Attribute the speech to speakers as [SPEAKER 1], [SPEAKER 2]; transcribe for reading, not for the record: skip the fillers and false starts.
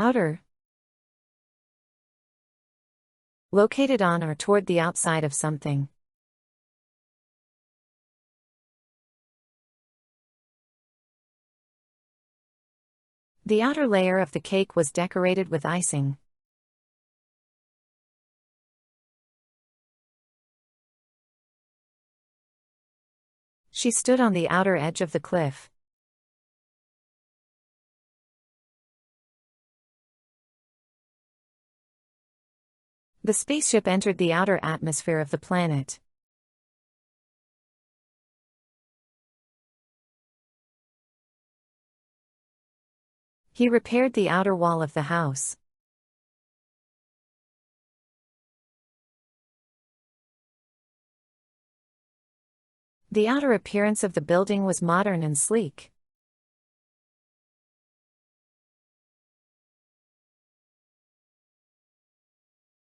[SPEAKER 1] Outer. Located on or toward the outside of something. The outer layer of the cake was decorated with icing. She stood on the outer edge of the cliff. The spaceship entered the outer atmosphere of the planet. He repaired the outer wall of the house. The outer appearance of the building was modern and sleek.